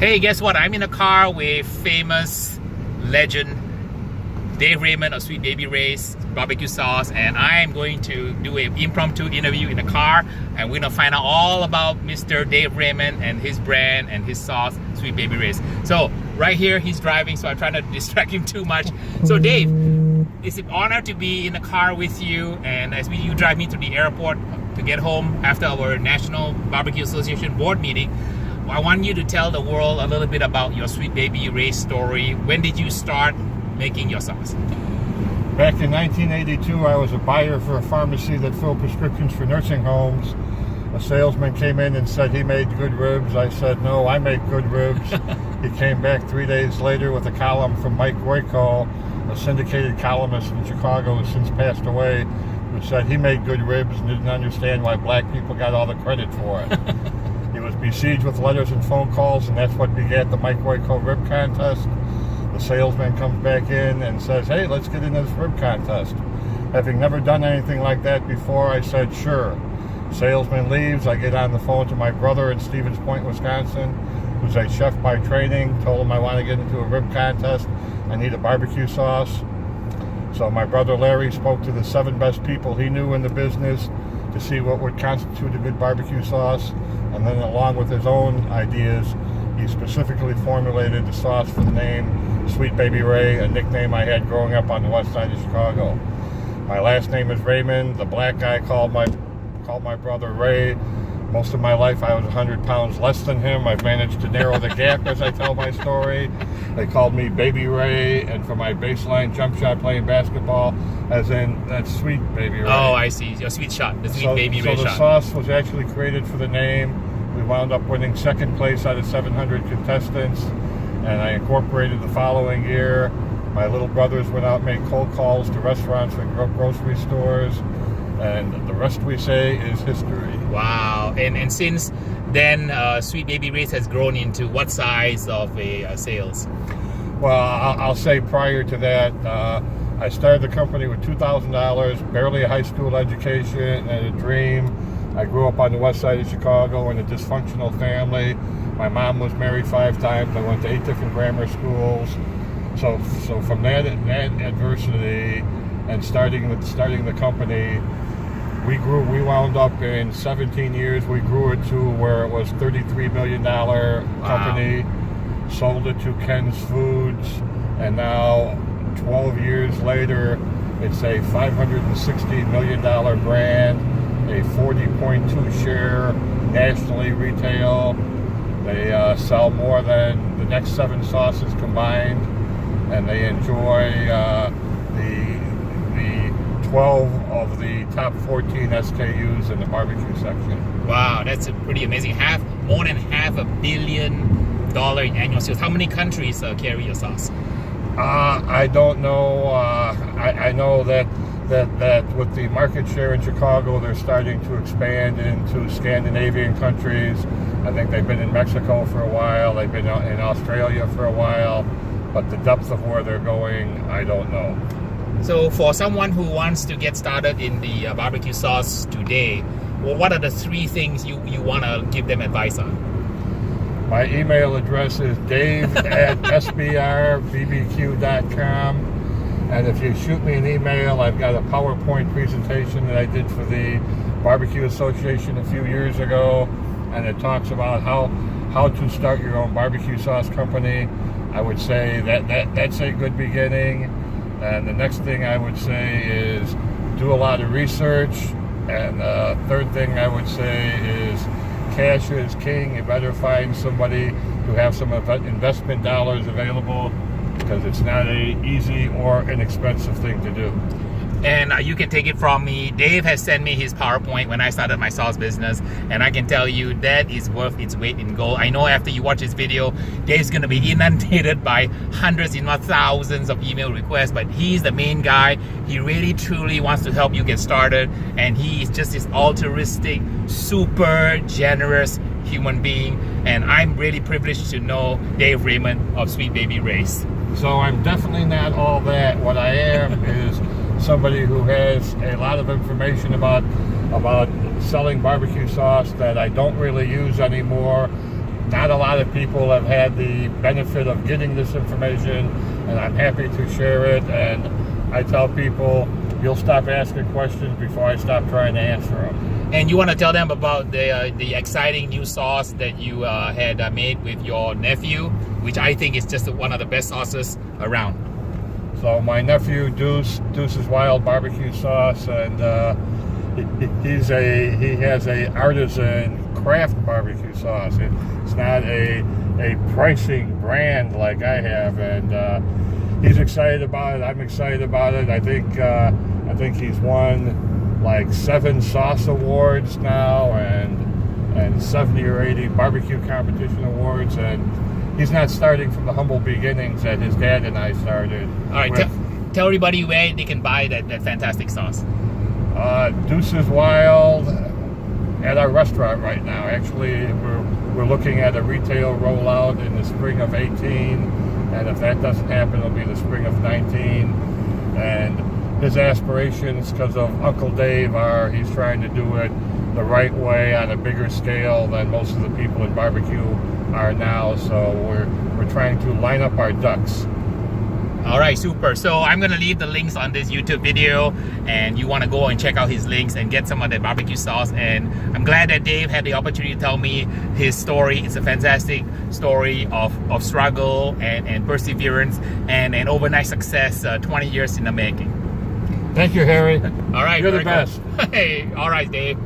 Hey, guess what? I'm in a car with famous legend Dave Raymond of Sweet Baby Ray's barbecue sauce, and I'm going to do an impromptu interview in the car, and we're gonna find out all about Mr. Dave Raymond and his brand and his sauce, Sweet Baby Ray's. So right here, he's driving, so I'm trying to distract him too much. So Dave, it's an honor to be in the car with you, and as you drive me to the airport to get home after our National Barbecue Association board meeting. I want you to tell the world a little bit about your Sweet Baby Ray's story. When did you start making your sauce? Back in 1982, I was a buyer for a pharmacy that filled prescriptions for nursing homes. A salesman came in and said he made good ribs. I said, no, I make good ribs. He came back 3 days later with a column from Mike Royko, a syndicated columnist in Chicago who's since passed away, who said he made good ribs and didn't understand why black people got all the credit for it. He was besieged with letters and phone calls, and that's what began the Mike Royko Rib Contest. The salesman comes back in and says, hey, let's get into this rib contest. Having never done anything like that before, I said, sure. Salesman leaves. I get on the phone to my brother in Stevens Point, Wisconsin, who's a chef by training. Told him I want to get into a rib contest. I need a barbecue sauce. So my brother Larry spoke to the 7 best people he knew in the business to see what would constitute a good barbecue sauce. And then along with his own ideas, he specifically formulated the sauce for the name Sweet Baby Ray, a nickname I had growing up on the west side of Chicago. My last name is Raymond. The black guy called my brother Ray. Most of my life I was 100 pounds less than him. I've managed to narrow the gap as I tell my story. They called me Baby Ray, and for my baseline jump shot playing basketball, as in that Sweet Baby Ray. Oh, I see. Your sweet shot, the Sweet Baby Ray shot. So the sauce was actually created for the name. We wound up winning 2nd place out of 700 contestants, and I incorporated the following year. My little brothers went out and made cold calls to restaurants and grocery stores, and the rest we say is history. Wow. And since then, Sweet Baby Ray's has grown into what size of a sales? Well, I'll say prior to that, I started the company with $2,000, barely a high school education, and a dream. I grew up on the west side of Chicago in a dysfunctional family. My mom was married 5 times. I went to 8 different grammar schools. So from that adversity and starting the company, we wound up in 17 years. We grew it to where it was $33 million company. Wow. Sold it to Ken's Foods, and now 12 years later, it's a $560 million brand, a 40.2 share nationally retail. They sell more than the next 7 sauces combined, and they enjoy the 12 of the top 14 SKUs in the barbecue section. Wow, that's pretty amazing. More than $500 million in annual sales. How many countries carry your sauce? I don't know. I know that with the market share in Chicago, they're starting to expand into Scandinavian countries. I think they've been in Mexico for a while. They've been in Australia for a while. But the depth of where they're going, I don't know. So for someone who wants to get started in the barbecue sauce today, well, what are the 3 things you want to give them advice on? My email address is dave@sbrbbq.com, and if you shoot me an email, I've got a PowerPoint presentation that I did for the Barbecue Association a few years ago, and it talks about how to start your own barbecue sauce company. I would say that's a good beginning. And the next thing I would say is do a lot of research. And the third thing I would say is cash is king. You better find somebody who have some investment dollars available, because it's not an easy or inexpensive thing to do. And you can take it from me. Dave has sent me his PowerPoint when I started my sauce business, and I can tell you that is worth its weight in gold. I know after you watch this video, Dave's going to be inundated by hundreds, if not thousands of email requests, but he's the main guy. He really, truly wants to help you get started, and he is just this altruistic, super generous human being, and I'm really privileged to know Dave Raymond of Sweet Baby Ray's. So I'm definitely not all that. What I am is somebody who has a lot of information about selling barbecue sauce that I don't really use anymore, not a lot of people have had the benefit of getting this information, and I'm happy to share it. And I tell people, you'll stop asking questions before I stop trying to answer them. And you want to tell them about the exciting new sauce that you had made with your nephew, which I think is just one of the best sauces around. So my nephew Deuces Wild barbecue sauce, and he has a artisan craft barbecue sauce. It's not a pricing brand like I have, and he's excited about it. I'm excited about it. I think he's won like 7 sauce awards now, and 70 or 80 barbecue competition awards, and he's not starting from the humble beginnings that his dad and I started. All right, tell everybody where they can buy that fantastic sauce. Deuces Wild at our restaurant right now. Actually, we're looking at a retail rollout in the spring of 18, and if that doesn't happen, it'll be the spring of 19. And his aspirations, because of Uncle Dave, he's trying to do it the right way on a bigger scale than most of the people in barbecue are now. So we're trying to line up our ducks. All right, super. So I'm gonna leave the links on this YouTube video, and you want to go and check out his links and get some of that barbecue sauce. And I'm glad that Dave had the opportunity to tell me his story. It's a fantastic story of struggle and perseverance and an overnight success, 20 years in the making. Thank you, Harry. All right, you're the best. Cool. Hey, all right, Dave.